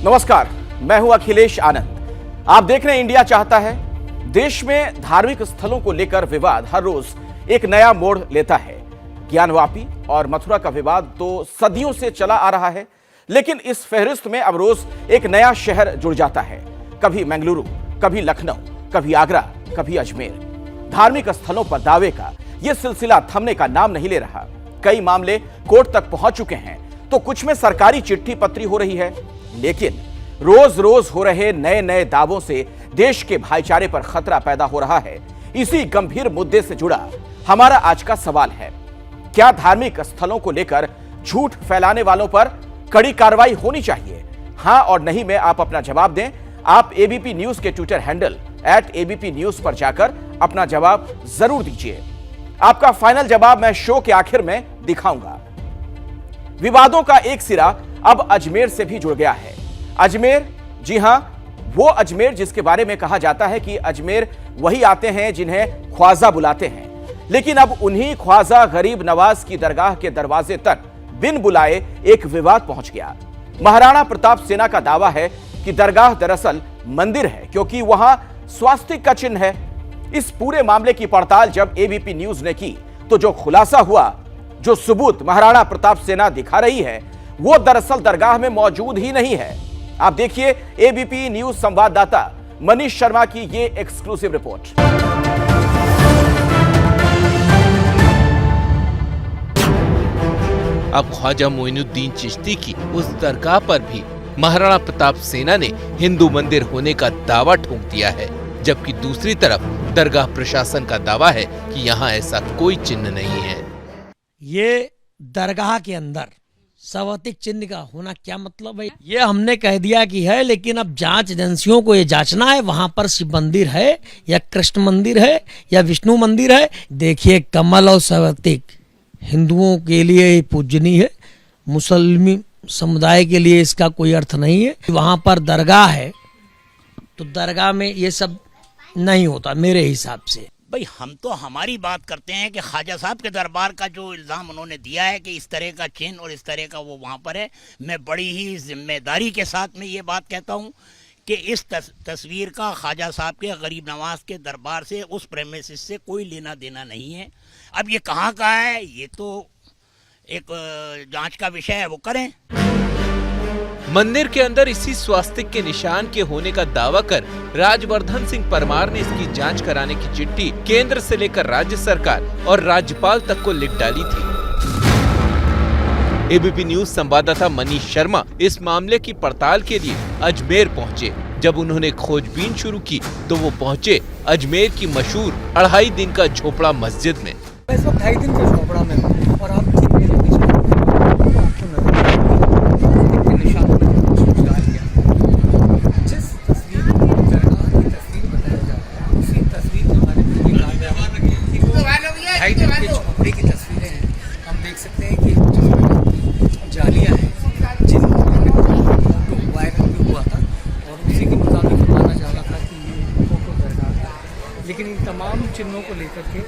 नमस्कार, मैं हूं अखिलेश आनंद। आप देख रहे हैं इंडिया चाहता है। देश में धार्मिक स्थलों को लेकर विवाद हर रोज एक नया मोड़ लेता है। ज्ञानवापी और मथुरा का विवाद तो सदियों से चला आ रहा है, लेकिन इस फहरिस्त में अब रोज एक नया शहर जुड़ जाता है। कभी मंगलुरु, कभी लखनऊ, कभी आगरा, कभी अजमेर। धार्मिक स्थलों पर दावे का यह सिलसिला थमने का नाम नहीं ले रहा। कई मामले कोर्ट तक पहुंच चुके हैं, तो कुछ में सरकारी चिट्ठी पत्री हो रही है। लेकिन रोज रोज हो रहे नए नए दावों से देश के भाईचारे पर खतरा पैदा हो रहा है। इसी गंभीर मुद्दे से जुड़ा हमारा आज का सवाल है, क्या धार्मिक स्थलों को लेकर झूठ फैलाने वालों पर कड़ी कार्रवाई होनी चाहिए? हां और नहीं में आप अपना जवाब दें। आप एबीपी न्यूज के ट्विटर हैंडल @ABP न्यूज पर जाकर अपना जवाब जरूर दीजिए। आपका फाइनल जवाब मैं शो के आखिर में दिखाऊंगा। विवादों का एक सिरा अब अजमेर से भी जुड़ गया है। अजमेर, जी हां, वो अजमेर जिसके बारे में कहा जाता है कि अजमेर वही आते हैं जिन्हें ख्वाजा बुलाते हैं। लेकिन अब उन्हीं ख्वाजा गरीब नवाज की दरगाह के दरवाजे तक बिन बुलाए एक विवाद पहुंच गया। महाराणा प्रताप सेना का दावा है कि दरगाह दरअसल मंदिर है, क्योंकि वहां स्वास्तिक का चिन्ह है। इस पूरे मामले की पड़ताल जब एबीपी न्यूज ने की, तो जो खुलासा हुआ, जो सबूत महाराणा प्रताप सेना दिखा रही है, वो दरअसल दरगाह में मौजूद ही नहीं है। आप देखिए एबीपी न्यूज संवाददाता मनीष शर्मा की ये एक्सक्लूसिव रिपोर्ट। अब ख्वाजा मोइनुद्दीन चिश्ती की उस दरगाह पर भी महाराणा प्रताप सेना ने हिंदू मंदिर होने का दावा ठोक दिया है, जबकि दूसरी तरफ दरगाह प्रशासन का दावा है कि यहाँ ऐसा कोई चिन्ह नहीं है। ये दरगाह के अंदर स्वास्तिक चिन्ह का होना क्या मतलब है? ये हमने कह दिया कि है, लेकिन अब जांच एजेंसियों को ये जांचना है वहां पर शिव मंदिर है या कृष्ण मंदिर है या विष्णु मंदिर है। देखिए, कमल और स्वास्तिक हिंदुओं के लिए पूजनीय है, मुसलमान समुदाय के लिए इसका कोई अर्थ नहीं है। वहां पर दरगाह है तो दरगाह में ये सब नहीं होता मेरे हिसाब से। भाई, हम तो हमारी बात करते हैं कि ख्वाजा साहब के दरबार का जो इल्ज़ाम उन्होंने दिया है कि इस तरह का चिन्ह और इस तरह का वो वहाँ पर है, मैं बड़ी ही जिम्मेदारी के साथ में ये बात कहता हूँ कि इस तस्वीर का ख्वाजा साहब के गरीब नवाज के दरबार से, उस प्रेमिसेस से कोई लेना देना नहीं है। अब ये कहाँ का है, ये तो एक जांच का विषय है, वो करें। मंदिर के अंदर इसी स्वास्तिक के निशान के होने का दावा कर राजवर्धन सिंह परमार ने इसकी जांच कराने की चिट्ठी केंद्र से लेकर राज्य सरकार और राज्यपाल तक को लिख डाली थी। एबीपी न्यूज संवाददाता मनीष शर्मा इस मामले की पड़ताल के लिए अजमेर पहुंचे। जब उन्होंने खोजबीन शुरू की तो वो पहुंचे अजमेर की मशहूर 2.5 दिन का झोपड़ा मस्जिद में। इस वक्त 2.5 दिन का झोपड़ा में और आप झोपड़े की तस्वीरें हैं। हम देख सकते हैं कि जालियां हैं जिन वायरल भी हुआ था और उसी के मुताबिक माना जा रहा था कि ये फोटो दरगाह है। लेकिन इन तमाम चिन्हों को लेकर के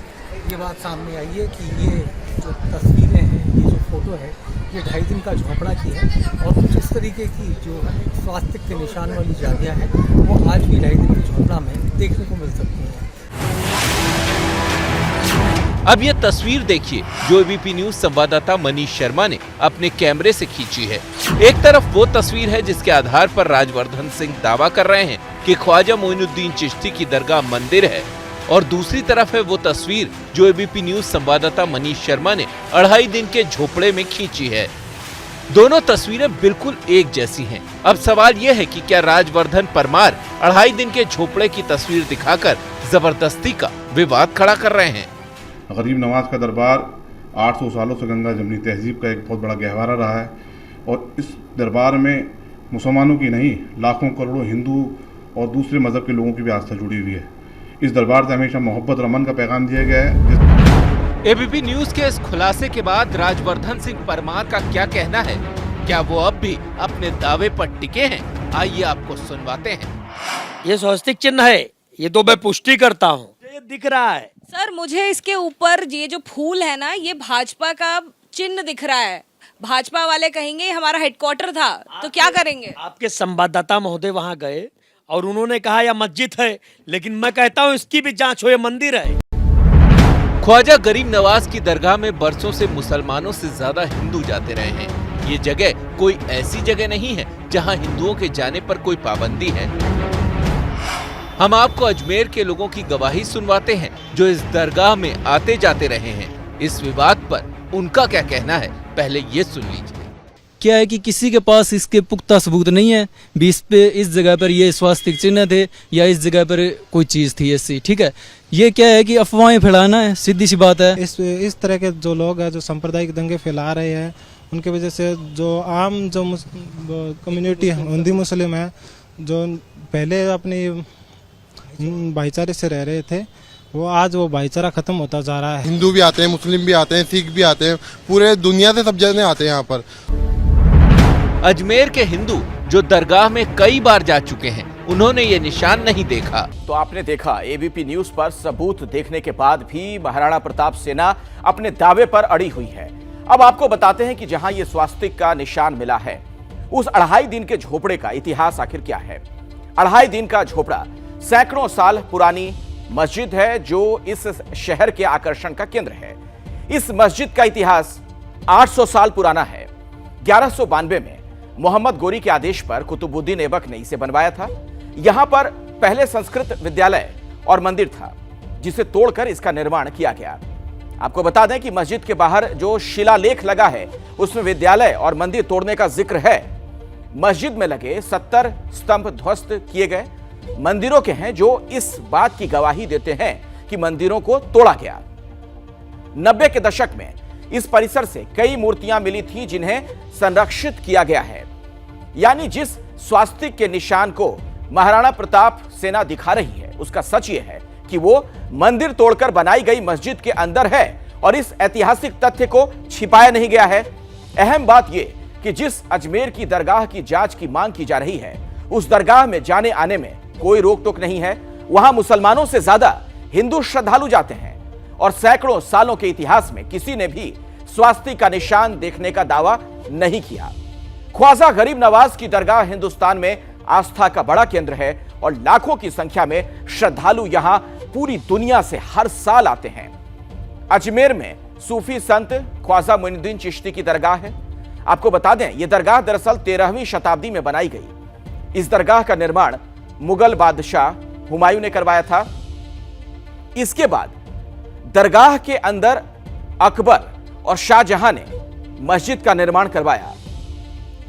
ये बात सामने आई है कि ये जो तस्वीरें हैं, ये जो फोटो है, ये 2.5 दिन का झोपड़ा की है और कुछ इस तरीके की जो स्वास्तिक के निशान वाली जालियाँ हैं वो आज भी 2.5 दिन के झोपड़ा में देखने को मिल सकती हैं। अब ये तस्वीर देखिए जो एबीपी न्यूज संवाददाता मनीष शर्मा ने अपने कैमरे से खींची है। एक तरफ वो तस्वीर है जिसके आधार पर राजवर्धन सिंह दावा कर रहे हैं कि ख्वाजा मोइनुद्दीन चिश्ती की दरगाह मंदिर है, और दूसरी तरफ है वो तस्वीर जो एबीपी न्यूज संवाददाता मनीष शर्मा ने 2.5 दिन के झोपड़े में खींची है। दोनों तस्वीरें बिल्कुल एक जैसी हैं। अब सवाल ये है कि क्या राजवर्धन परमार 2.5 दिन के झोपड़े की तस्वीर दिखाकर जबरदस्ती का विवाद खड़ा कर रहे हैं? गरीब नवाज का दरबार 800 सालों से गंगा जमनी तहजीब का एक बहुत बड़ा गहवारा रहा है और इस दरबार में मुसलमानों की नहीं, लाखों करोड़ों हिंदू और दूसरे मज़हब के लोगों की भी आस्था जुड़ी हुई है। इस दरबार से हमेशा मोहब्बत और अमन का पैगाम दिया गया है। एबीपी न्यूज के इस खुलासे के बाद राजवर्धन सिंह परमार का क्या कहना है? क्या वो अब भी अपने दावे पर टिके हैं? आइए आपको सुनवाते हैं। ये स्वास्तिक चिन्ह है, ये तो मैं पुष्टि करता हूँ, ये दिख रहा है। सर, मुझे इसके ऊपर ये जो फूल है ना, ये भाजपा का चिन्ह दिख रहा है। भाजपा वाले कहेंगे ये हमारा हेडक्वार्टर था, तो क्या करेंगे? आपके संवाददाता महोदय वहां गए और उन्होंने कहा यह मस्जिद है, लेकिन मैं कहता हूं इसकी भी जांच हो, ये मंदिर है। ख्वाजा गरीब नवाज की दरगाह में बरसों से मुसलमानों से ज्यादा हिंदू जाते रहे हैं। ये जगह कोई ऐसी जगह नहीं है जहां हिंदुओं के जाने पर कोई पाबंदी है। हम आपको अजमेर के लोगों की गवाही सुनवाते हैं जो इस दरगाह में आते जाते रहे हैं। इस विवाद पर उनका क्या कहना है, पहले ये सुन लीजिए। क्या है कि किसी के पास इसके पुख्ता सबूत नहीं है भी इस जगह पर ये स्वास्तिक चिन्ह थे या इस जगह पर कोई चीज थी ऐसी, ठीक है। ये क्या है कि अफवाहें फैलाना है, सीधी सी बात है। इस तरह के जो लोग हैं जो सांप्रदायिक दंगे फैला रहे हैं, उनके वजह से जो आम जो कम्युनिटी हिंदू मुस्लिम है, जो पहले अपनी भाईचारे से रह रहे थे, वो आज वो भाईचारा खत्म होता जा रहा है। हिंदू भी आते हैं, मुस्लिम भी आते हैं, सिख भी आते हैं, पूरे दुनिया से सब जने आते हैं यहाँ पर। अजमेर के हिंदू जो दरगाह में कई बार जा चुके हैं, उन्होंने ये निशान नहीं देखा। तो आपने देखा, एबीपी न्यूज पर सबूत देखने के बाद भी महाराणा प्रताप सेना अपने दावे पर अड़ी हुई है। अब आपको बताते हैं कि जहां ये स्वास्तिक का निशान मिला है, उस 2.5 दिन के झोपड़े का इतिहास आखिर क्या है। 2.5 दिन का झोपड़ा सैकड़ों साल पुरानी मस्जिद है जो इस शहर के आकर्षण का केंद्र है। इस मस्जिद का इतिहास 800 साल पुराना है। 1192 में मोहम्मद गोरी के आदेश पर कुतुबुद्दीन ऐबक ने इसे बनवाया था। यहां पर पहले संस्कृत विद्यालय और मंदिर था, जिसे तोड़कर इसका निर्माण किया गया। आपको बता दें कि मस्जिद के बाहर जो शिलालेख लगा है, उसमें विद्यालय और मंदिर तोड़ने का जिक्र है। मस्जिद में लगे 70 स्तंभ ध्वस्त किए गए मंदिरों के हैं, जो इस बात की गवाही देते हैं कि मंदिरों को तोड़ा गया। 90 के दशक में इस परिसर से कई मूर्तियां मिली थी जिन्हें संरक्षित किया गया है। यानी जिस स्वास्तिक के निशान को महाराणा प्रताप सेना दिखा रही है, उसका सच यह है कि वो मंदिर तोड़कर बनाई गई मस्जिद के अंदर है और इस ऐतिहासिक तथ्य को छिपाया नहीं गया है। अहम बात यह कि जिस अजमेर की दरगाह की जांच की मांग की जा रही है, उस दरगाह में जाने आने में कोई रोक टोक नहीं है। वहां मुसलमानों से ज्यादा हिंदू श्रद्धालु जाते हैं और सैकड़ों सालों के इतिहास में किसी ने भी स्वास्तिक का निशान देखने का दावा नहीं किया। ख्वाजा गरीब नवाज की दरगाह हिंदुस्तान में आस्था का बड़ा केंद्र है और लाखों की संख्या में श्रद्धालु यहां पूरी दुनिया से हर साल आते हैं। अजमेर में सूफी संत ख्वाजा मोइनुद्दीन चिश्ती की दरगाह है। आपको बता दें, यह दरगाह दरअसल 13वीं शताब्दी में बनाई गई। इस दरगाह का निर्माण मुगल बादशाह हुमायूं ने करवाया था। इसके बाद दरगाह के अंदर अकबर और शाहजहां ने मस्जिद का निर्माण करवाया।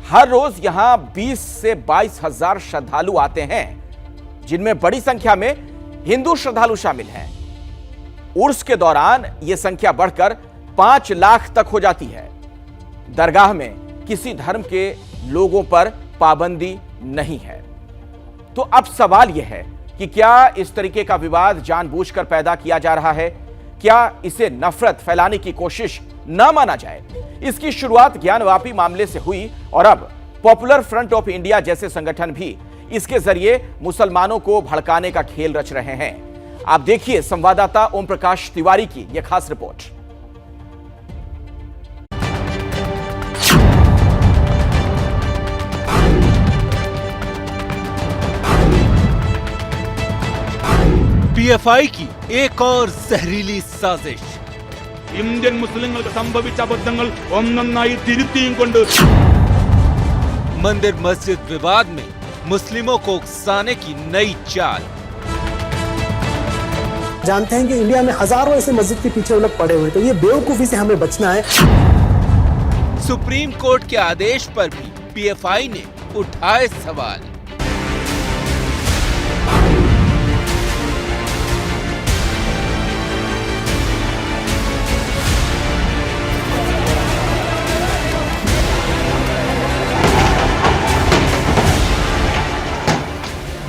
हर रोज यहां 20 से 22 हजार श्रद्धालु आते हैं, जिनमें बड़ी संख्या में हिंदू श्रद्धालु शामिल हैं। उर्स के दौरान यह संख्या बढ़कर 5 लाख तक हो जाती है। दरगाह में किसी धर्म के लोगों पर पाबंदी नहीं है। तो अब सवाल यह है कि क्या इस तरीके का विवाद जानबूझकर पैदा किया जा रहा है? क्या इसे नफरत फैलाने की कोशिश न माना जाए? इसकी शुरुआत ज्ञानवापी मामले से हुई और अब पॉपुलर फ्रंट ऑफ इंडिया जैसे संगठन भी इसके जरिए मुसलमानों को भड़काने का खेल रच रहे हैं। आप देखिए संवाददाता ओम प्रकाश तिवारी की यह खास रिपोर्ट। पीएफआई की एक और जहरीली साजिश। ഇന്ത്യൻ മുസ്ലിങ്ങൾക്ക് സംഭവിച്ച അബദ്ധങ്ങൾ ഒന്നൊന്നായി തിരുത്തിയും കൊണ്ട് मंदिर मस्जिद विवाद में मुस्लिमों को उकसाने की नई चाल। जानते हैं कि इंडिया में हजारों ऐसे मस्जिद के पीछे लोग पड़े हुए, तो ये बेवकूफी से हमें बचना है। सुप्रीम कोर्ट के आदेश पर भी पीएफआई ने उठाए सवाल।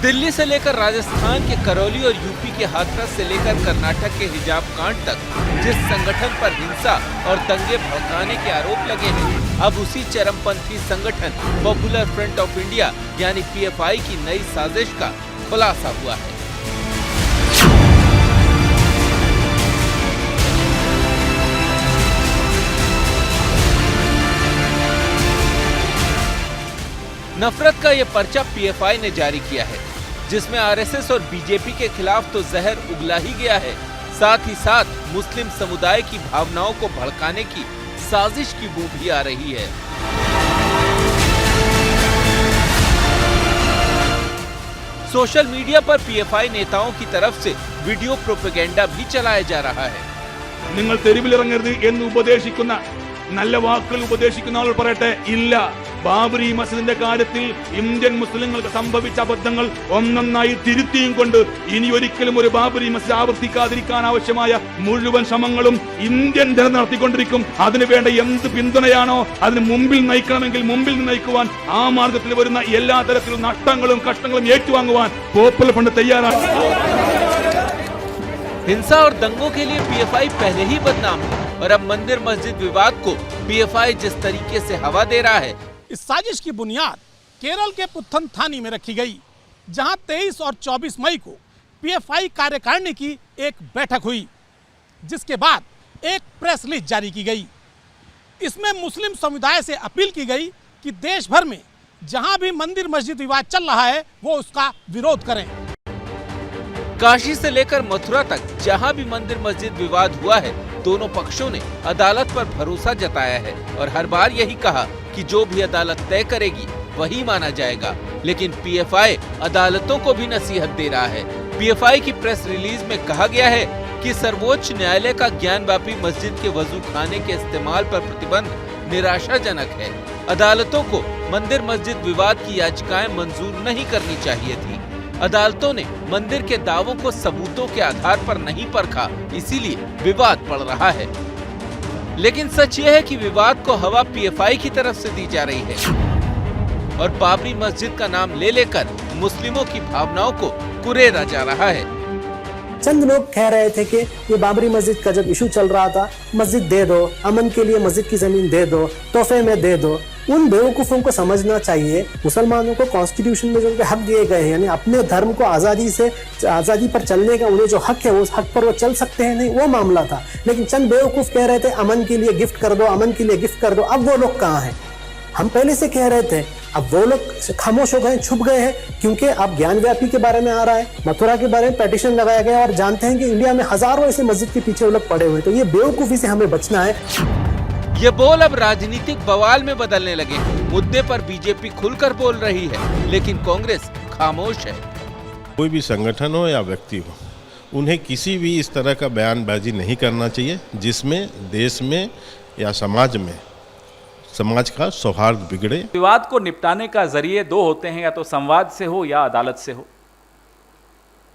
दिल्ली से लेकर राजस्थान के करौली और यूपी के हाथरस से लेकर कर्नाटक के हिजाब कांड तक जिस संगठन पर हिंसा और दंगे भड़काने के आरोप लगे हैं, अब उसी चरमपंथी संगठन पॉपुलर फ्रंट ऑफ इंडिया यानी पीएफआई की नई साजिश का खुलासा हुआ है। नफरत का ये पर्चा पीएफआई ने जारी किया है, जिसमें आरएसएस और बीजेपी के खिलाफ तो जहर उगला ही गया है, साथ ही साथ मुस्लिम समुदाय की भावनाओं को भड़काने की साजिश की बू भी आ रही है। सोशल मीडिया पर पीएफआई नेताओं की तरफ से वीडियो प्रोपेगेंडा भी चलाया जा रहा है। നിങ്ങൾ തെരുവിലിറങ്ങരുത് എന്ന് ഉപദേശിക്കുന്ന നല്ല വാക്കുകൾ ഉപദേശിക്കുന്ന ആൾ പറയട്ടെ, ഇല്ല, ബാബറി മസ്ജിദിന്റെ കാര്യത്തിൽ ഇന്ത്യൻ മുസ്ലിങ്ങൾക്ക് സംഭവിച്ച അബദ്ധങ്ങൾ ഒന്നൊന്നായി തിരുത്തിയും കൊണ്ട് ഇനി ഒരിക്കലും ഒരു ബാബറി മസ്ജിദ് ആവർത്തിക്കാതിരിക്കാൻ ആവശ്യമായ മുഴുവൻ ശ്രമങ്ങളും ഇന്ത്യൻ ജനത നടത്തിക്കൊണ്ടിരിക്കും. അതിനുവേണ്ട എന്ത് പിന്തുണയാണോ അതിന് മുമ്പിൽ നയിക്കണമെങ്കിൽ മുമ്പിൽ നയിക്കുവാൻ, ആ മാർഗത്തിൽ വരുന്ന എല്ലാ തരത്തിലുള്ള നഷ്ടങ്ങളും കഷ്ടങ്ങളും ഏറ്റുവാങ്ങുവാൻ പോപ്പുലർ ഫ്രണ്ട് തയ്യാറാണ്. हिंसा और दंगों के लिए पीएफआई पहले ही बदनाम है और अब मंदिर मस्जिद विवाद को पीएफआई जिस तरीके से हवा दे रहा है, इस साजिश की बुनियाद केरल के पुथन थानी में रखी गई, जहां 23 और 24 मई को पीएफआई कार्यकारिणी की एक बैठक हुई, जिसके बाद एक प्रेस रिलीज जारी की गई। इसमें मुस्लिम समुदाय से अपील की गई कि देश भर में जहां भी मंदिर मस्जिद विवाद चल रहा है वो उसका विरोध करें। काशी से लेकर मथुरा तक जहां भी मंदिर मस्जिद विवाद हुआ है, दोनों पक्षों ने अदालत पर भरोसा जताया है और हर बार यही कहा कि जो भी अदालत तय करेगी वही माना जाएगा। लेकिन पीएफआई अदालतों को भी नसीहत दे रहा है। पीएफआई की प्रेस रिलीज में कहा गया है कि सर्वोच्च न्यायालय का ज्ञानवापी मस्जिद के वजू खाने के इस्तेमाल पर प्रतिबंध निराशाजनक है। अदालतों को मंदिर मस्जिद विवाद की याचिकाएं मंजूर नहीं करनी चाहिए थी। अदालतों ने मंदिर के दावों को सबूतों के आधार पर नहीं परखा, इसीलिए विवाद बढ़ रहा है। लेकिन सच यह है कि विवाद को हवा पीएफआई की तरफ से दी जा रही है और बाबरी मस्जिद का नाम ले लेकर मुस्लिमों की भावनाओं को कुरेदा जा रहा है। चंद लोग कह रहे थे कि ये बाबरी मस्जिद का जब इशू चल रहा था, मस्जिद दे दो, अमन के लिए मस्जिद की जमीन दे दो, तोहफे में दे दो। उन बेवकूफों को समझना चाहिए, मुसलमानों को कॉन्स्टिट्यूशन में जो उनके हक दिए गए हैं, यानी अपने धर्म को आजादी पर चलने का उन्हें जो हक है, उस हक पर वो चल सकते हैं, नहीं वो मामला था। लेकिन चंद बेवकूफ कह रहे थे अमन के लिए गिफ्ट कर दो, अमन के लिए गिफ्ट कर दो। अब वो लोग कहाँ हैं? हम पहले से कह रहे थे, अब वो लोग खामोश हो गए, छुप गए हैं, क्योंकि अब ज्ञानव्यापी के बारे में आ रहा है, मथुरा के बारे में पिटीशन लगाया गया और जानते हैं कि इंडिया में हजारों ऐसे मस्जिद के पीछे वो लोग पड़े हुए। तो ये बेवकूफी से हमें बचना है। ये बोल अब राजनीतिक बवाल में बदलने लगे। मुद्दे पर बीजेपी खुलकर बोल रही है, लेकिन कांग्रेस खामोश है। कोई भी संगठन हो या व्यक्ति हो, उन्हें किसी भी इस तरह का बयानबाजी नहीं करना चाहिए जिसमें देश में या समाज का सौहार्द बिगड़े। विवाद को निपटाने का जरिए दो होते हैं, या तो संवाद से हो या अदालत से हो।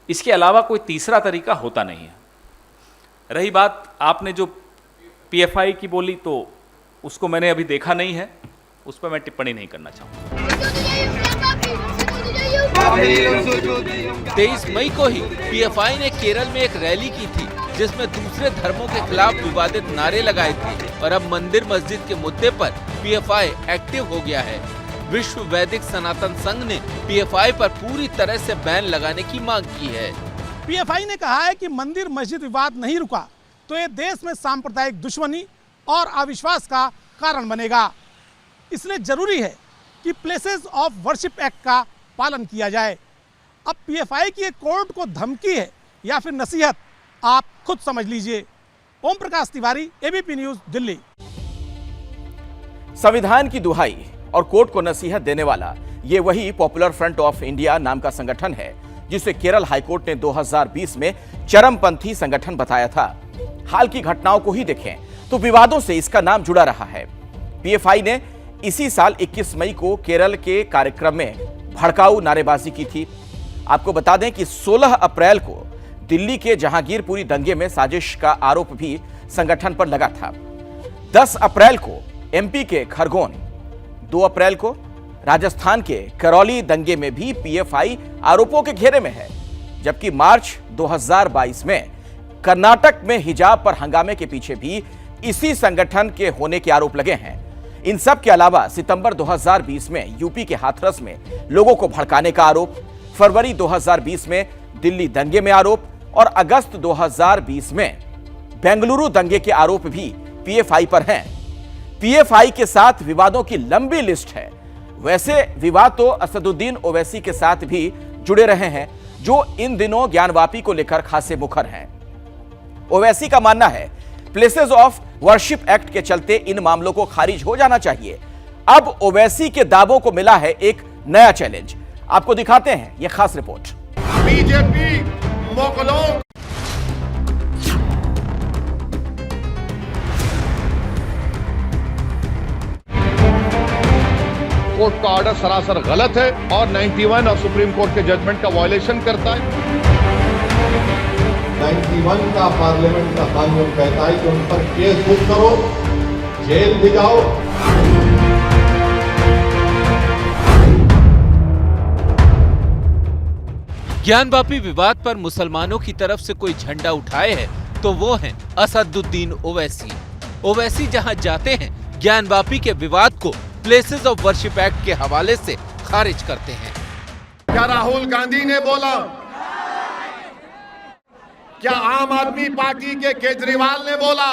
इसके अलावा कोई तीसरा तरीका होता नहीं है। रही बात आपने जो पीएफआई की बोली, तो उसको मैंने अभी देखा नहीं है, उस पर मैं टिप्पणी नहीं करना चाहूँगा। 23 मई को ही पीएफआई ने केरल में एक रैली की थी, जिसमें दूसरे धर्मों के खिलाफ विवादित नारे लगाए थे और अब मंदिर मस्जिद के मुद्दे पर पीएफआई एक्टिव हो गया है। विश्व वैदिक सनातन संघ ने पीएफआई पर पूरी तरह से बैन लगाने की मांग की है। पीएफआई ने कहा है कि मंदिर मस्जिद विवाद नहीं रुका तो ये देश में सांप्रदायिक दुश्मनी और अविश्वास का कारण बनेगा। इसलिए जरूरी है कि प्लेसेस ऑफ वर्शिप एक्ट का पालन किया जाए। अब पीएफआई की एक कोर्ट को धमकी है या फिर नसीहत, आप खुद समझ लीजिए। Om Prakash Tiwari, ABP news, Delhi. संविधान की दुहाई और कोर्ट को नसीहत देने वाला ये वही पॉपुलर फ्रंट ऑफ इंडिया नाम का संगठन है, जिसे केरल हाईकोर्ट ने 2020 में चरमपंथी संगठन बताया था। हाल की घटनाओं को ही देखें तो विवादों से इसका नाम जुड़ा रहा है। पीएफआई ने इसी साल 21 मई को केरल के कार्यक्रम में भड़काऊ नारेबाजी की थी। आपको बता दें कि 16 अप्रैल को दिल्ली के जहांगीरपुरी दंगे में साजिश का आरोप भी संगठन पर लगा था। 10 अप्रैल को एमपी के खरगोन, 2 अप्रैल को राजस्थान के करौली दंगे में भी पीएफआई आरोपों के घेरे में है, जबकि मार्च 2022 में कर्नाटक में हिजाब पर हंगामे के पीछे भी इसी संगठन के होने के आरोप लगे हैं। इन सब के अलावा सितंबर 2020 में यूपी के हाथरस में लोगों को भड़काने का आरोप, फरवरी 2020 में दिल्ली दंगे में आरोप और अगस्त 2020 में बेंगलुरु दंगे के आरोप भी पीएफआई पर हैं। पीएफआई के साथ विवादों की लंबी लिस्ट है। वैसे विवाद तो असदुद्दीन ओवैसी के साथ भी जुड़े रहे हैं, जो इन दिनों ज्ञानवापी को लेकर खासे मुखर हैं। ओवैसी का मानना है प्लेसेस ऑफ वर्शिप एक्ट के चलते इन मामलों को खारिज हो जाना चाहिए। अब ओवैसी के दावों को मिला है एक नया चैलेंज। आपको दिखाते हैं यह खास रिपोर्ट। बीजेपी मुगलों कोर्ट का ऑर्डर सरासर गलत है और 91 और सुप्रीम कोर्ट के जजमेंट का वायलेशन करता है। 91 का पार्लियामेंट का कानून कहता है कि उन पर केस बुक करो, जेल भी जाओ। ज्ञानवापी विवाद पर मुसलमानों की तरफ से कोई झंडा उठाए है तो वो हैं असदुद्दीन ओवैसी। ओवैसी जहां जाते हैं ज्ञानवापी के विवाद को प्लेसेस ऑफ वर्शिप एक्ट के हवाले से खारिज करते हैं। क्या राहुल गांधी ने बोला? क्या आम आदमी पार्टी के केजरीवाल ने बोला?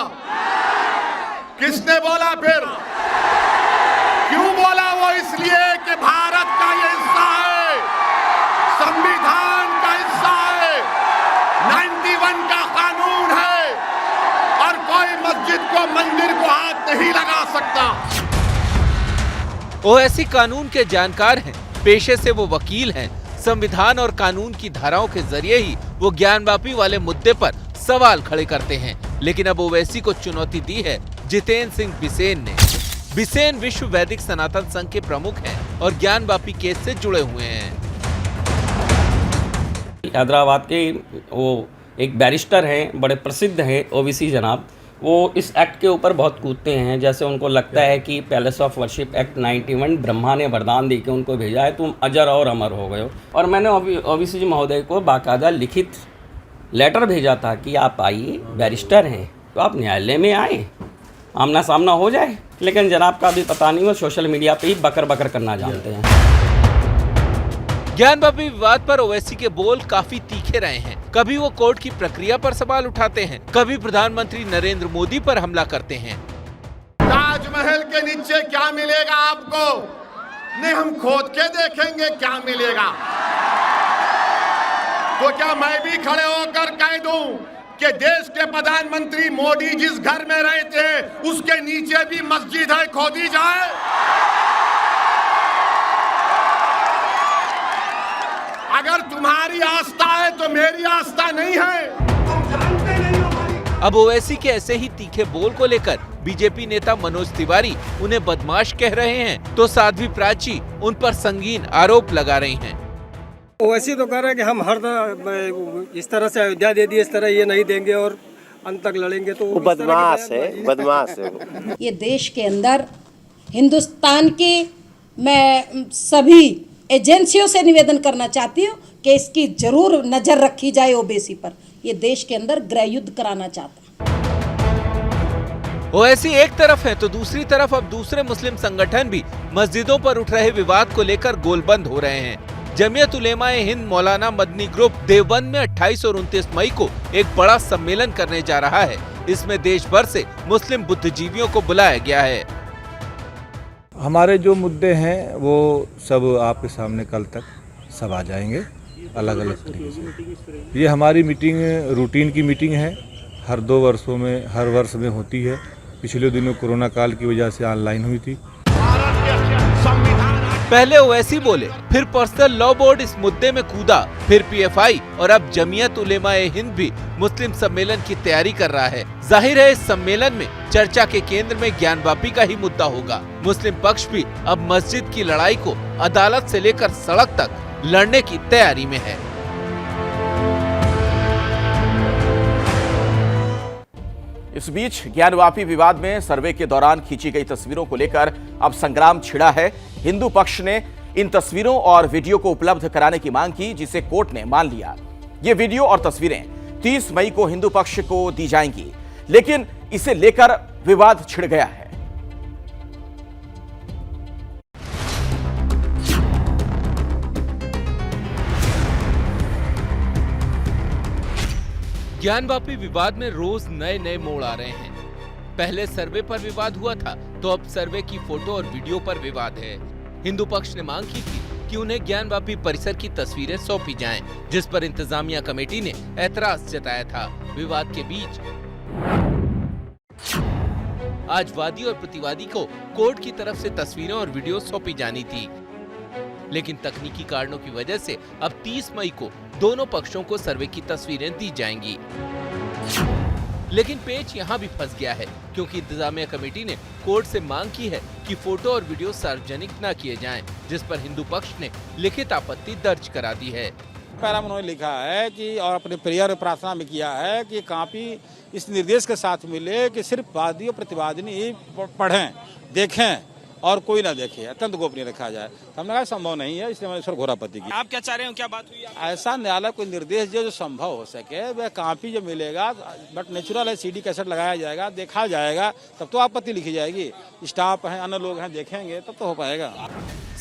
किसने बोला? फिर क्यों बोला? वो इसलिए कि भारत का ये हिस्सा है, संविधान का हिस्सा है, 91 का कानून है और कोई मस्जिद को, मंदिर को हाथ नहीं लगा सकता। ओवैसी कानून के जानकार हैं, पेशे से वो वकील हैं। संविधान और कानून की धाराओं के जरिए ही वो ज्ञानवापी वाले मुद्दे पर सवाल खड़े करते हैं। लेकिन अब ओवैसी को चुनौती दी है जितेंद्र सिंह बिसेन ने। बिसेन विश्व वैदिक सनातन संघ के प्रमुख हैं और ज्ञानवापी केस से जुड़े हुए हैं। हैदराबाद के वो एक बैरिस्टर हैं, बड़े प्रसिद्ध हैं ओवैसी जनाब। वो इस एक्ट के ऊपर बहुत कूदते हैं, जैसे उनको लगता है कि palace of worship act 91 Brahma ने वरदान दे के उनको भेजा है, तुम अजर और अमर हो गए हो। और मैंने ओवैसी जी महोदय को बाकायदा लिखित लेटर भेजा था कि आप आइए, बैरिस्टर हैं तो आप न्यायालय में आए, आमना सामना हो जाए। लेकिन जनाब का भी पता नहीं, वो सोशल मीडिया पे ही बकर बकर करना जानते हैं। ज्ञानवापी विवाद पर ओवैसी के बोल काफी तीखे रहे हैं। कभी वो कोर्ट की प्रक्रिया पर सवाल उठाते हैं, कभी प्रधानमंत्री नरेंद्र मोदी पर हमला करते हैं। ताजमहल के नीचे क्या मिलेगा आपको? नहीं, हम खोद के देखेंगे क्या मिलेगा। तो क्या मैं भी खड़े होकर कह दूं कि देश के प्रधानमंत्री मोदी जिस घर में रहते हैं उसके नीचे भी मस्जिद है, खोदी जाए? अगर तुम्हारी आस्था है तो मेरी आस्था नहीं है। अब ओवैसी के ऐसे ही तीखे बोल को लेकर बीजेपी नेता मनोज तिवारी उन्हें बदमाश कह रहे हैं तो साध्वी प्राची उन पर संगीन आरोप लगा रही हैं। ओवैसी तो कह रहे हैं कि हम हर इस तरह से अयोध्या दे दिए, इस तरह ये नहीं देंगे और अंत तक लड़ेंगे। तो वो बदमाश है, बदमाश है। ये देश के अंदर हिंदुस्तान की मैं सभी एजेंसियों से निवेदन करना चाहती हूँ कि इसकी जरूर नजर रखी जाए ओवैसी पर। ये देश के अंदर गृह युद्ध कराना चाहता है। ओवैसी एक तरफ है तो दूसरी तरफ अब दूसरे मुस्लिम संगठन भी मस्जिदों पर उठ रहे विवाद को लेकर गोलबंद हो रहे हैं। जमीयत उलेमाए हिंद मौलाना मदनी ग्रुप देवबंद में 28 और 29 मई को एक बड़ा सम्मेलन करने जा रहा है। इसमें देश भर से मुस्लिम बुद्धिजीवियों को बुलाया गया है। हमारे जो मुद्दे हैं वो सब आपके सामने कल तक सब आ जाएंगे अलग अलग तरीके से। ये हमारी मीटिंग रूटीन की मीटिंग है, हर 2 वर्षों में, हर वर्ष में होती है। पिछले दिनों कोरोना काल की वजह से ऑनलाइन हुई थी। पहले ओवैसी बोले, फिर पर्सनल लॉ बोर्ड इस मुद्दे में कूदा, फिर पीएफआई और अब जमीयत उलेमाए हिंद भी मुस्लिम सम्मेलन की तैयारी कर रहा है। जाहिर है इस सम्मेलन में चर्चा के केंद्र में ज्ञानवापी का ही मुद्दा होगा। मुस्लिम पक्ष भी अब मस्जिद की लड़ाई को अदालत से लेकर सड़क तक लड़ने की तैयारी में है। इस बीच ज्ञानवापी विवाद में सर्वे के दौरान खींची गई तस्वीरों को लेकर अब संग्राम छिड़ा है। हिंदू पक्ष ने इन तस्वीरों और वीडियो को उपलब्ध कराने की मांग की, जिसे कोर्ट ने मान लिया। ये वीडियो और तस्वीरें 30 मई को हिंदू पक्ष को दी जाएंगी, लेकिन इसे लेकर विवाद छिड़ गया है। ज्ञानवापी विवाद में रोज नए नए मोड़ आ रहे हैं। पहले सर्वे पर विवाद हुआ था तो अब सर्वे की फोटो और वीडियो पर विवाद है। हिंदू पक्ष ने मांग की थी कि उन्हें ज्ञानवापी परिसर की तस्वीरें सौंपी जाएं, जिस पर इंतजामिया कमेटी ने ऐतराज जताया था। विवाद के बीच आज वादी और प्रतिवादी को कोर्ट की तरफ से तस्वीरें और वीडियो सौंपी जानी थी, लेकिन तकनीकी कारणों की वजह से अब 30 मई को दोनों पक्षों को सर्वे की तस्वीरें दी जाएंगी। लेकिन पेच यहाँ भी फंस गया है, क्योंकि इंतजामिया कमेटी ने कोर्ट से मांग की है कि फोटो और वीडियो सार्वजनिक न किए जाएं, जिस पर हिंदू पक्ष ने लिखित आपत्ति दर्ज करा दी है। पैरा में उन्होंने लिखा है कि और अपने प्रेयर और प्रार्थना में किया है कि कॉपी इस निर्देश के साथ मिले कि सिर्फ वादी और प्रतिवादी ही पढ़ें, देखें और कोई ना देखे, अत्यंत गोपनीय रखा जाए। तो हमने कहा संभव नहीं है, इसलिए मैंने इस पर घोर आपत्ति की। आप क्या चाह रहे हो, क्या बात हुई? ऐसा न्यायालय कोई निर्देश जो संभव हो सके, वह कॉपी जो मिलेगा बट नेचुरल है, CD कैसेट लगाया जाएगा, देखा जाएगा, तब तो आपत्ति लिखी जाएगी। स्टाफ हैं, अन्य लोग हैं, देखेंगे तब तो हो पाएगा।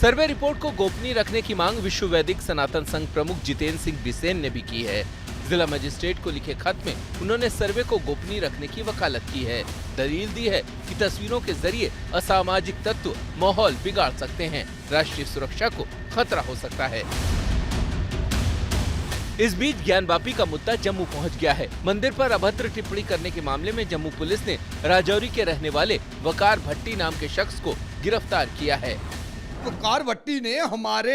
सर्वे रिपोर्ट को गोपनीय रखने की मांग विश्व वैदिक सनातन संघ प्रमुख जितेंद्र सिंह बिसेन ने भी की है। जिला मजिस्ट्रेट को लिखे खत में उन्होंने सर्वे को गोपनीय रखने की वकालत की है। दलील दी है कि तस्वीरों के जरिए असामाजिक तत्व माहौल बिगाड़ सकते हैं, राष्ट्रीय सुरक्षा को खतरा हो सकता है। इस बीच ज्ञानवापी का मुद्दा जम्मू पहुंच गया है। मंदिर पर अभद्र टिप्पणी करने के मामले में जम्मू पुलिस ने राजौरी के रहने वाले वकार भट्टी नाम के शख्स को गिरफ्तार किया है। वकार भट्टी ने हमारे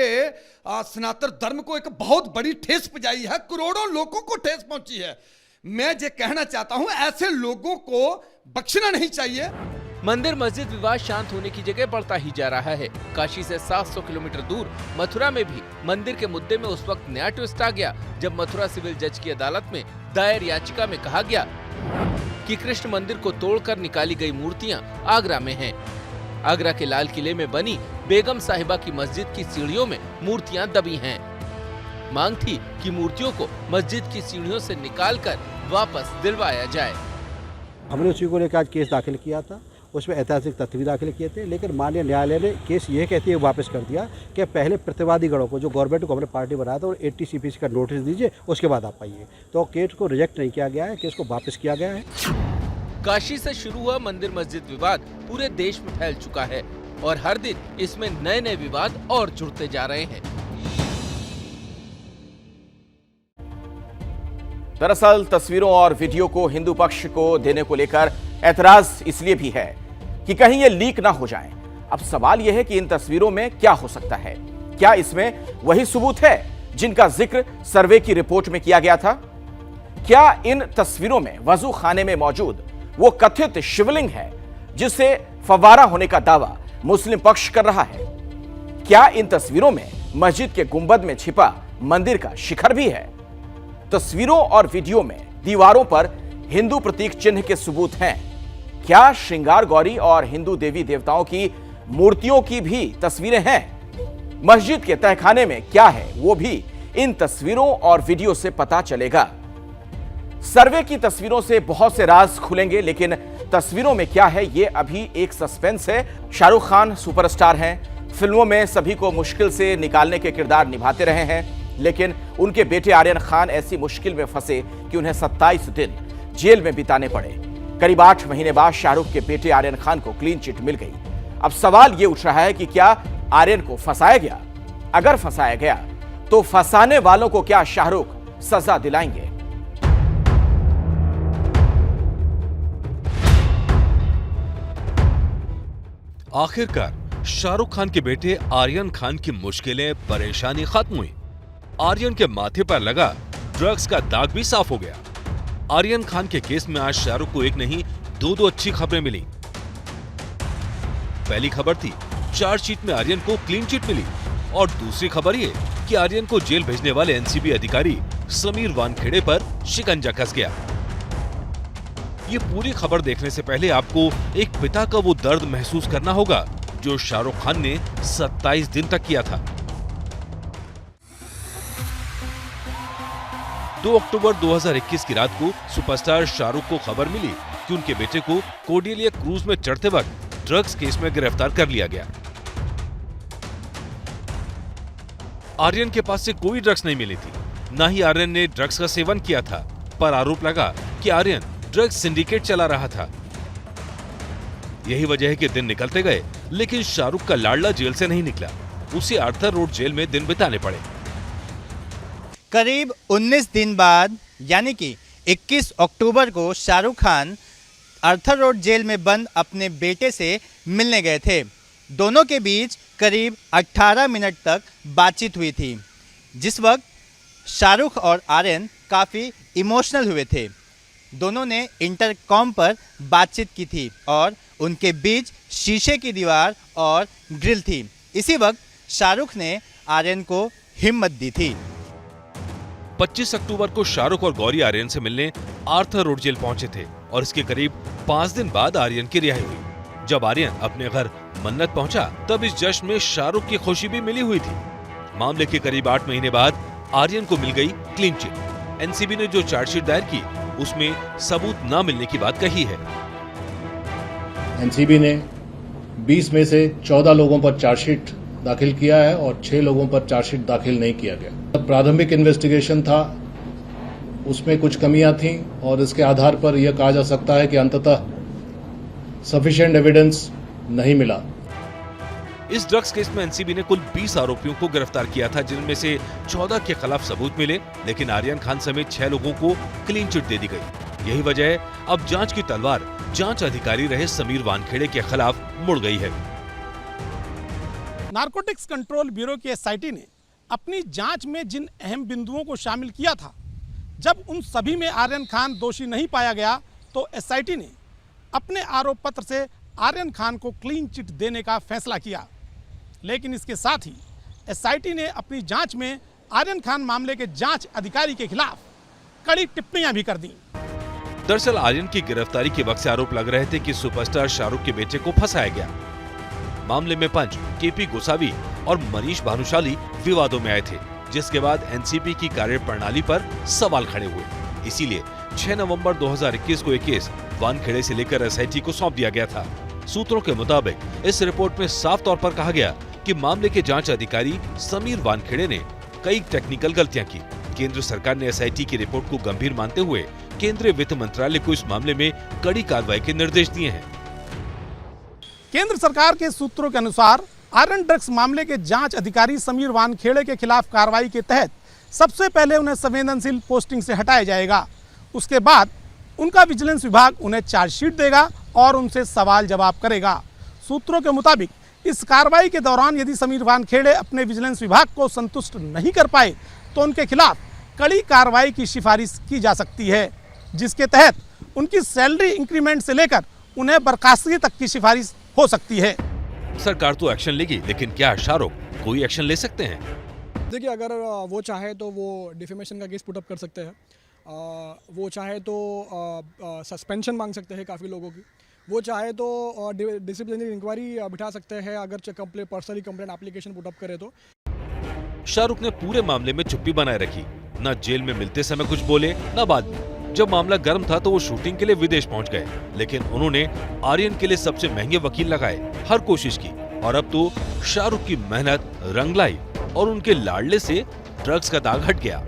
सनातन धर्म को एक बहुत बड़ी ठेस पहुंचाई है, करोड़ों लोगों को ठेस पहुंची है। मैं ये कहना चाहता हूं, ऐसे लोगों को बख्शना नहीं चाहिए। मंदिर मस्जिद विवाद शांत होने की जगह बढ़ता ही जा रहा है। काशी से 700 किलोमीटर दूर मथुरा में भी मंदिर के मुद्दे में उस वक्त नया ट्विस्ट आ गया, जब मथुरा सिविल जज की अदालत में दायर याचिका में कहा गया कि कृष्ण मंदिर को तोड़कर निकाली गई मूर्तियां आगरा में हैं। आगरा के लाल किले में बनी बेगम साहिबा की मस्जिद की सीढ़ियों में मूर्तियां दबी हैं। मांग थी कि मूर्तियों को मस्जिद की सीढ़ियों से निकालकर वापस दिलवाया जाए। हमने उसी को लेकर आज केस दाखिल किया था, उसमें ऐतिहासिक तथ्य भी दाखिल किए थे, लेकिन माननीय न्यायालय ने केस ये कहते हुए वापस कर दिया कि पहले प्रतिवादी गणों को, जो गवर्नमेंट को हमने पार्टी बनाया था, और 80 CPC का नोटिस दीजिए, उसके बाद आप आइए। तो केस को रिजेक्ट नहीं किया गया है, केस को वापस किया गया है। काशी से शुरू हुआ मंदिर मस्जिद विवाद पूरे देश में फैल चुका है और हर दिन इसमें नए नए विवाद और जुड़ते जा रहे हैं। दरअसल तस्वीरों और वीडियो को हिंदू पक्ष को देने को लेकर ऐतराज इसलिए भी है कि कहीं ये लीक ना हो जाएं। अब सवाल यह है कि इन तस्वीरों में क्या हो सकता है? क्या इसमें वही सबूत है जिनका जिक्र सर्वे की रिपोर्ट में किया गया था? क्या इन तस्वीरों में वजू खाने में मौजूद वो कथित शिवलिंग है जिससे फव्वारा होने का दावा मुस्लिम पक्ष कर रहा है? क्या इन तस्वीरों में मस्जिद के गुंबद में छिपा मंदिर का शिखर भी है? तस्वीरों और वीडियो में दीवारों पर हिंदू प्रतीक चिन्ह के सबूत हैं। क्या श्रृंगार गौरी और हिंदू देवी देवताओं की मूर्तियों की भी तस्वीरें हैं? मस्जिद के तहखाने में क्या है वो भी इन तस्वीरों और वीडियो से पता चलेगा। सर्वे की तस्वीरों से बहुत से राज खुलेंगे, लेकिन तस्वीरों में क्या है ये अभी एक सस्पेंस है। शाहरुख खान सुपरस्टार हैं, फिल्मों में सभी को मुश्किल से निकालने के किरदार निभाते रहे हैं, लेकिन उनके बेटे आर्यन खान ऐसी मुश्किल में फंसे कि उन्हें 27 दिन जेल में बिताने पड़े। करीब 8 महीने बाद शाहरुख के बेटे आर्यन खान को क्लीन चिट मिल गई। अब सवाल ये उठ रहा है कि क्या आर्यन को फंसाया गया? अगर फंसाया गया तो फंसाने वालों को क्या शाहरुख सजा दिलाएंगे? आखिरकार शाहरुख खान के बेटे आर्यन खान की मुश्किलें, परेशानी खत्म हुई। आर्यन के माथे पर लगा ड्रग्स का दाग भी साफ हो गया। आर्यन खान के केस में आज शाहरुख को एक नहीं 2 अच्छी खबरें मिली। पहली खबर थी चार्जशीट में आर्यन को क्लीन चिट मिली, और दूसरी खबर ये कि आर्यन को जेल भेजने वाले एनसीबी अधिकारी समीर वानखेड़े पर शिकंजा कस गया। ये पूरी खबर देखने से पहले आपको एक पिता का वो दर्द महसूस करना होगा जो शाहरुख खान ने 27 दिन तक किया था। 2 अक्टूबर 2021 की रात को सुपरस्टार शाहरुख को खबर मिली कि उनके बेटे को कोर्डेलिया क्रूज में चढ़ते वक्त ड्रग्स केस में गिरफ्तार कर लिया गया। आर्यन के पास से कोई ड्रग्स नहीं मिली थी, न ही आर्यन ने ड्रग्स का सेवन किया था, पर आरोप लगा कि आर्यन ड्रग्स सिंडिकेट चला रहा था। यही वजह है कि दिन निकलते गए लेकिन शाहरुख का लाडला जेल से नहीं निकला, उसे आर्थर रोड जेल में दिन बिताने पड़े। करीब 19 दिन बाद यानी कि 21 अक्टूबर को Shahrukh Khan Arthur Road Jail में बंद अपने बेटे से मिलने गए थे। दोनों के बीच करीब 18 मिनट तक बातचीत हुई थी, जिस वक्त शाहरुख और आर्यन काफ़ी इमोशनल हुए थे। दोनों ने इंटरकॉम पर बातचीत की थी और उनके बीच शीशे की दीवार और ग्रिल थी। इसी वक्त शाहरुख ने आर्यन को हिम्मत दी थी। 25 अक्टूबर को शाहरुख और गौरी आर्यन से मिलने आर्थर रोड जेल पहुंचे थे और इसके करीब 5 दिन बाद आर्यन की रिहाई हुई। जब आर्यन अपने घर मन्नत पहुंचा तब इस जश्न में शाहरुख की खुशी भी मिली हुई थी। मामले के करीब 8 महीने बाद आर्यन को मिल गई क्लीन चिट। एनसीबी ने जो चार्जशीट दायर की उसमें सबूत न मिलने की बात कही है। एनसीबी ने 20 में से 14 लोगों पर चार्जशीट दाखिल किया है और 6 लोगों पर चार्जशीट दाखिल नहीं किया गया। प्रारंभिक इन्वेस्टिगेशन था, उसमें कुछ कमियां थीं और इसके आधार पर यह कहा जा सकता है कि अंततः सफिशिएंट एविडेंस नहीं मिला। इस ड्रग्स केस में एनसीबी ने कुल 20 आरोपियों को गिरफ्तार किया था, जिनमें से 14 के खिलाफ सबूत मिले, लेकिन आर्यन खान समेत 6 लोगों को क्लीन चिट दे दी गई। यही वजह है अब जांच की तलवार जांच अधिकारी रहे समीर वानखेड़े के खिलाफ मुड़ गई है। नारकोटिक्स कंट्रोल ब्यूरो की एसआईटी ने अपनी जांच में जिन अहम बिंदुओं को शामिल किया था, जब उन सभी में आर्यन खान दोषी नहीं पाया गया तो एसआईटी ने अपने आरोप पत्र से आर्यन खान को क्लीन चिट देने का फैसला किया। लेकिन इसके साथ ही एसआईटी ने अपनी जांच में आर्यन खान मामले के जांच अधिकारी के खिलाफ कड़ी टिप्पणियां भी कर दी। दरअसल आर्यन की गिरफ्तारी के वक्त से आरोप लग रहे थे कि सुपरस्टार शाहरुख के बेटे को फंसाया गया। मामले में पंच केपी गोसावी और मनीष भानुशाली विवादों में आए थे, जिसके बाद एनसीबी की कार्यप्रणाली पर सवाल खड़े हुए। इसीलिए 6 नवंबर 2021 को यह केस वानखेड़े से लेकर एसआईटी को सौंप दिया गया था। सूत्रों के मुताबिक इस रिपोर्ट में साफ तौर पर कहा गया कि मामले के जांच अधिकारी समीर वानखेड़े ने कई टेक्निकल गलतियां की। केंद्र सरकार ने एसआईटी की रिपोर्ट को गंभीर मानते हुए केंद्रीय वित्त मंत्रालय को इस मामले में कड़ी कार्रवाई के निर्देश दिए हैं। केंद्र सरकार के सूत्रों के अनुसार आर्यन ड्रग्स मामले के जांच अधिकारी समीर वानखेड़े के खिलाफ कार्रवाई के तहत सबसे पहले उन्हें संवेदनशील पोस्टिंग से हटाया जाएगा। उसके बाद उनका विजिलेंस विभाग उन्हें चार्जशीट देगा और उनसे सवाल जवाब करेगा। सूत्रों के मुताबिक इस कार्रवाई के दौरान यदि समीर वानखेड़े अपने विजिलेंस विभाग को संतुष्ट नहीं कर पाए तो उनके खिलाफ कड़ी कार्रवाई की सिफारिश की जा सकती है, जिसके तहत उनकी सैलरी इंक्रीमेंट से लेकर उन्हें बर्खास्तगी तक की सिफारिश हो सकती है। सरकार तो एक्शन लेगी, लेकिन क्या शाहरुख कोई एक्शन ले सकते हैं? देखिए, अगर वो चाहे तो वो डिफेमेशन का केस पुटअप कर सकते हैं, वो चाहे तो सस्पेंशन मांग सकते हैं काफ़ी लोगों की, वो चाहे तो डिसिप्लिनरी इंक्वायरी बिठा सकते हैं अगर पर्सनली कंप्लेंट एप्लीकेशन पुटअप करे तो। शाहरुख ने पूरे मामले में चुप्पी बनाए रखी, न जेल में मिलते समय कुछ बोले न बाद में। जब मामला गर्म था तो वो शूटिंग के लिए विदेश पहुंच गए, लेकिन उन्होंने आर्यन के लिए सबसे महंगे वकील लगाए, हर कोशिश की, और अब तो शाहरुख की मेहनत रंग लाई और उनके लाडले से ड्रग्स का दाग हट गया।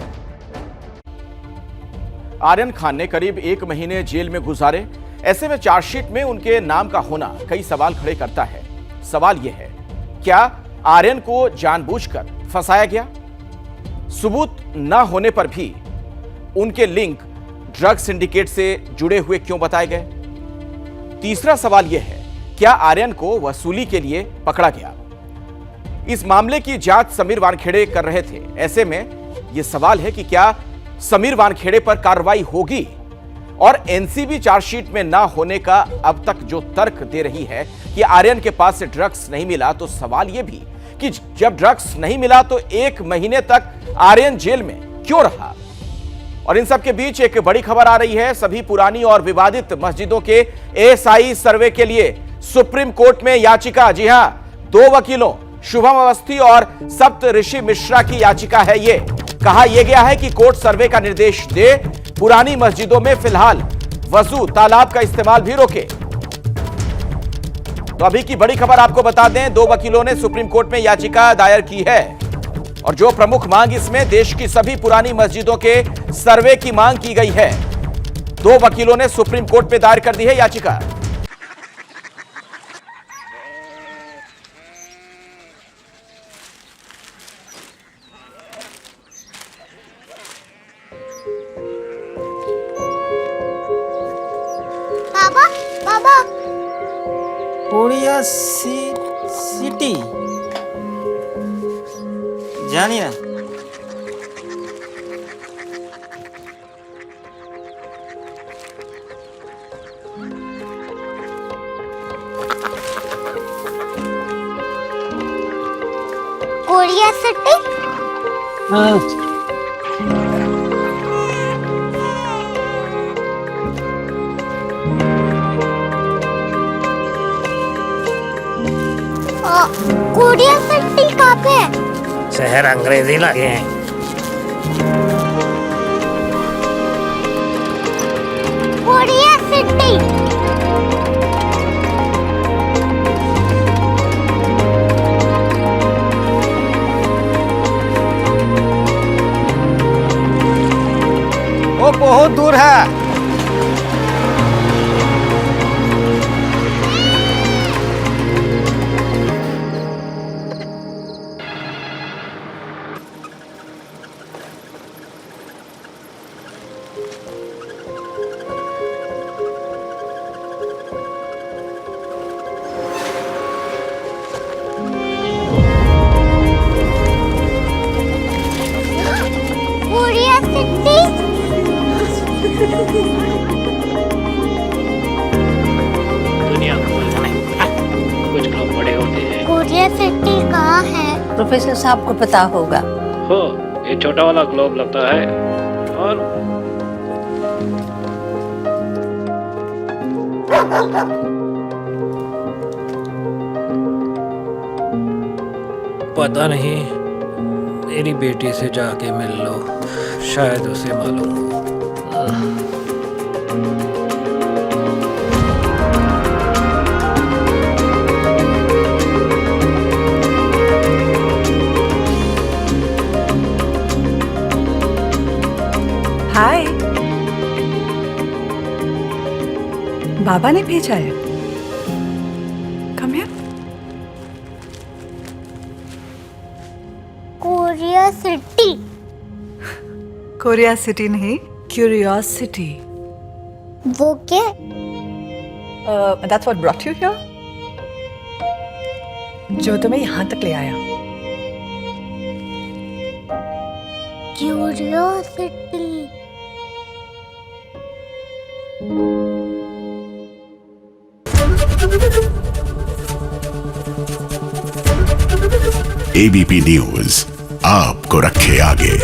आर्यन खान ने करीब 1 महीने जेल में गुजारे। ऐसे में चार्जशीट में उनके नाम का होना कई सवाल खड़े करता है। सवाल यह है, क्या आर्यन को जानबूझकर फंसाया गया? सबूत न होने पर भी उनके लिंक ड्रग सिंडिकेट से जुड़े हुए क्यों बताए गए? तीसरा सवाल यह है, क्या आर्यन को वसूली के लिए पकड़ा गया? इस मामले की जांच समीर वानखेड़े कर रहे थे। ऐसे में यह सवाल है कि क्या समीर वानखेड़े पर कार्रवाई होगी? और एनसीबी चार्जशीट में ना होने का अब तक जो तर्क दे रही है कि आर्यन के पास से ड्रग्स नहीं मिला, तो सवाल यह भी कि जब ड्रग्स नहीं मिला तो 1 महीने तक आर्यन जेल में क्यों रहा? और इन सब के बीच एक बड़ी खबर आ रही है। सभी पुरानी और विवादित मस्जिदों के एएसआई सर्वे के लिए सुप्रीम कोर्ट में याचिका। जी हां, 2 वकीलों शुभम अवस्थी और सप्तऋषि मिश्रा की याचिका है। ये कहा यह गया है कि कोर्ट सर्वे का निर्देश दे, पुरानी मस्जिदों में फिलहाल वजू तालाब का इस्तेमाल भी रोके। तो अभी की बड़ी खबर आपको बता दें, 2 वकीलों ने सुप्रीम कोर्ट में याचिका दायर की है और जो प्रमुख मांग इसमें देश की सभी पुरानी मस्जिदों के सर्वे की मांग की गई है। 2 वकीलों ने सुप्रीम कोर्ट में दायर कर दी है याचिका। बाबा? कोरिया सिटी जानिए ना। Korea city? कोरिया सिटी कहाँ पे है? शहर अंग्रेजी लगे हैं। Korea city. वो बहुत दूर है। Korea city? दुनिया कुछ लोग बड़े होते हैं। कोरिया सिटी कहाँ है? प्रोफेसर साहब को पता होगा। हो, ये छोटा वाला ग्लोब लगता है और पता नहीं, मेरी बेटी से जाके मिल लो, शायद उसे मालूम हो। हाय, बाबा ने भेजा है। Come here. Korea city? Korea city नहीं, क्यूरियोसिटी। वो क्या? That's what brought you here? जो तुम्हें यहाँ तक ले आया। क्यूरियोसिटी। ABP न्यूज आपको रखे आगे।